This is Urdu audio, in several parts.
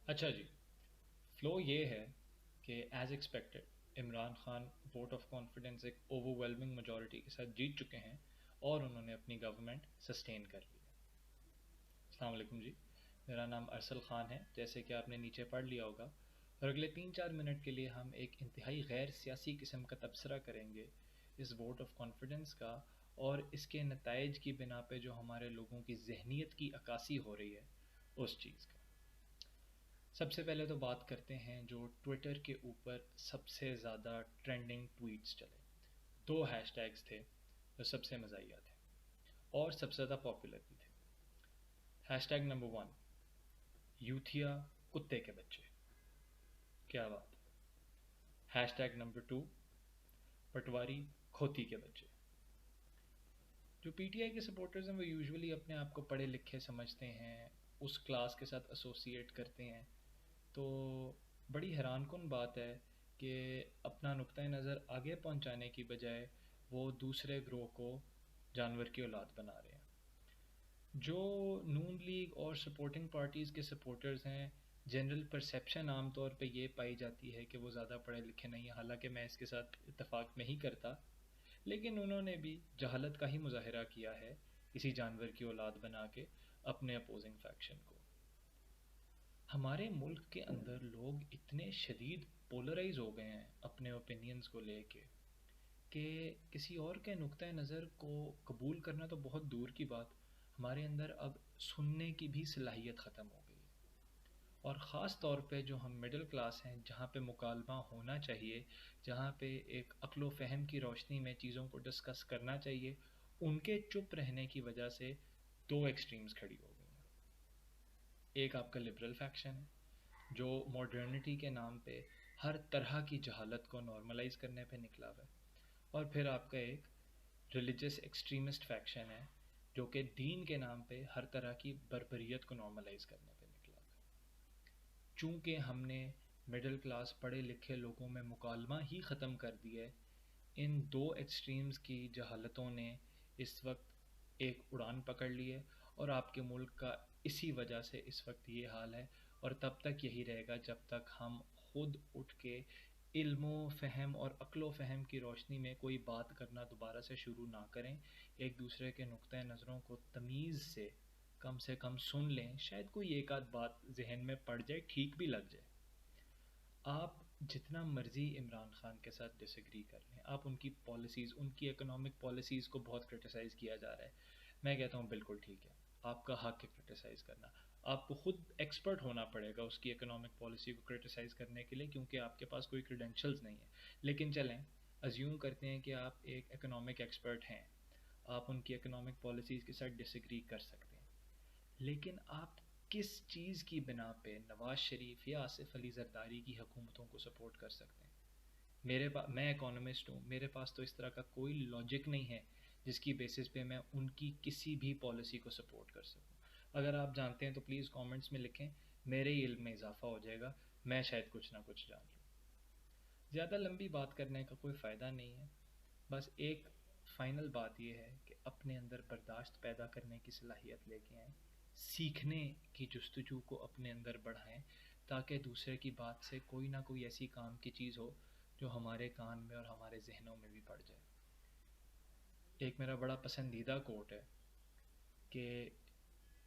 اچھا جی، فلو یہ ہے کہ as expected Imran Khan vote of confidence ایک اوور ویلمنگ میجورٹی کے ساتھ جیت چکے ہیں اور انہوں نے اپنی گورنمنٹ سسٹین کر لی ہے۔ السلام علیکم جی، میرا نام ارسل خان ہے، جیسے کہ آپ نے نیچے پڑھ لیا ہوگا، اور اگلے 3-4 منٹ کے لیے ہم ایک انتہائی غیر سیاسی قسم کا تبصرہ کریں گے اس ووٹ آف کانفیڈنس کا اور اس کے نتائج کی بنا پہ جو ہمارے لوگوں کی ذہنیت کی عکاسی ہو رہی ہے اس چیز کا۔ سب سے پہلے تو بات کرتے ہیں جو ٹویٹر کے اوپر سب سے زیادہ ٹرینڈنگ ٹویٹس چلے۔ دو ہیش ٹیگز تھے جو سب سے مزاحیہ تھے اور سب سے زیادہ پاپولر بھی تھے۔ ہیش ٹیگ نمبر 1، یوتھیا کتے کے بچے، کیا بات۔ ہیش ٹیگ نمبر 2، پٹواری کھوتی کے بچے۔ جو پی ٹی آئی کے سپورٹرز ہیں وہ یوزولی اپنے آپ کو پڑھے لکھے سمجھتے ہیں، اس کلاس کے ساتھ ایسوسیٹ کرتے ہیں، تو بڑی حیران کن بات ہے کہ اپنا نقطۂ نظر آگے پہنچانے کی بجائے وہ دوسرے گروہ کو جانور کی اولاد بنا رہے ہیں۔ جو نون لیگ اور سپورٹنگ پارٹیز کے سپورٹرز ہیں، جنرل پرسیپشن عام طور پہ یہ پائی جاتی ہے کہ وہ زیادہ پڑھے لکھے نہیں ہیں، حالانکہ میں اس کے ساتھ اتفاق نہیں کرتا، لیکن انہوں نے بھی جہالت کا ہی مظاہرہ کیا ہے کسی جانور کی اولاد بنا کے اپنے اپوزنگ فیکشن کو۔ ہمارے ملک کے اندر لوگ اتنے شدید پولرائز ہو گئے ہیں اپنے اوپینینز کو لے کے کہ کسی اور کے نقطۂ نظر کو قبول کرنا تو بہت دور کی بات، ہمارے اندر اب سننے کی بھی صلاحیت ختم ہو گئی ہے۔ اور خاص طور پہ جو ہم مڈل کلاس ہیں، جہاں پہ مکالمہ ہونا چاہیے، جہاں پہ ایک عقل و فہم کی روشنی میں چیزوں کو ڈسکس کرنا چاہیے، ان کے چپ رہنے کی وجہ سے دو ایکسٹریمز کھڑی ہو گئی ہیں۔ ایک آپ کا لبرل فیکشن ہے جو ماڈرنٹی کے نام پہ ہر طرح کی جہالت کو نارملائز کرنے پہ نکلا ہوا ہے، اور پھر آپ کا ایک ریلیجس ایکسٹریمسٹ فیکشن ہے جو کہ دین کے نام پہ ہر طرح کی بربریت کو نارملائز کرنے پہ نکلا ہوا ہے۔ چونکہ ہم نے مڈل کلاس پڑھے لکھے لوگوں میں مکالمہ ہی ختم کر دیا ہے، ان دو ایکسٹریمز کی جہالتوں نے اس وقت ایک اڑان پکڑ لی ہے، اور آپ کے ملک کا اسی وجہ سے اس وقت یہ حال ہے، اور تب تک یہی رہے گا جب تک ہم خود اٹھ کے علم و فہم اور عقل و فہم کی روشنی میں کوئی بات کرنا دوبارہ سے شروع نہ کریں، ایک دوسرے کے نقطۂ نظروں کو تمیز سے کم سن لیں، شاید کوئی ایک آدھ بات ذہن میں پڑ جائے، ٹھیک بھی لگ جائے۔ آپ جتنا مرضی عمران خان کے ساتھ ڈس ایگری کر لیں، آپ ان کی پالیسیز، ان کی اکنامک پالیسیز کو بہت کرٹیسائز کیا جا رہا ہے، میں کہتا ہوں بالکل ٹھیک ہے، آپ کا حق ہے کرٹیسائز کرنا، آپ کو خود ایکسپرٹ ہونا پڑے گا اس کی اکنامک پالیسی کو کرٹیسائز کرنے کے لیے، کیونکہ آپ کے پاس کوئی کریڈینشلز نہیں ہیں۔ لیکن چلیں ازیوم کرتے ہیں کہ آپ ایک اکنامک ایکسپرٹ ہیں، آپ ان کی اکنامک پالیسیز کے ساتھ ڈس ایگری کر سکتے ہیں، لیکن آپ کس چیز کی بنا پہ نواز شریف یا آصف علی زرداری کی حکومتوں کو سپورٹ کر سکتے ہیں؟ میں اکانومسٹ ہوں، میرے پاس تو اس طرح کا کوئی لاجک نہیں ہے جس کی بیسس پہ میں ان کی کسی بھی پالیسی کو سپورٹ کر سکوں۔ اگر آپ جانتے ہیں تو پلیز کامنٹس میں لکھیں، میرے علم میں اضافہ ہو جائے گا، میں شاید کچھ نہ کچھ جان لوں۔ زیادہ لمبی بات کرنے کا کوئی فائدہ نہیں ہے، بس ایک فائنل بات یہ ہے کہ اپنے اندر برداشت پیدا کرنے کی صلاحیت لے کے آئیں، سیکھنے کی جستجو کو اپنے اندر بڑھائیں، تاکہ دوسرے کی بات سے کوئی نہ کوئی ایسی کام کی چیز ہو جو ہمارے کان میں اور ہمارے ذہنوں میں بھی پڑ جائے۔ ایک میرا بڑا پسندیدہ کوٹ ہے کہ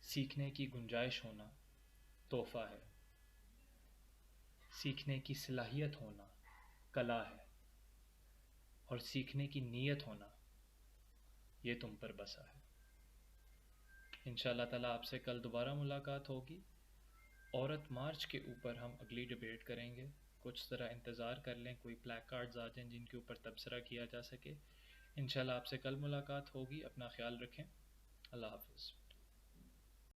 سیکھنے کی گنجائش ہونا تحفہ ہے، سیکھنے کی صلاحیت ہونا کلا ہے، اور سیکھنے کی نیت ہونا یہ تم پر بسا ہے۔ ان شاء اللہ تعالیٰ آپ سے کل دوبارہ ملاقات ہوگی۔ عورت مارچ کے اوپر ہم اگلی ڈیبیٹ کریں گے، کچھ ذرا انتظار کر لیں، کوئی پلیک کارڈز آ جائیں جن کے اوپر تبصرہ کیا جا سکے۔ انشاءاللہ آپ سے کل ملاقات ہوگی، اپنا خیال رکھیں، اللہ حافظ۔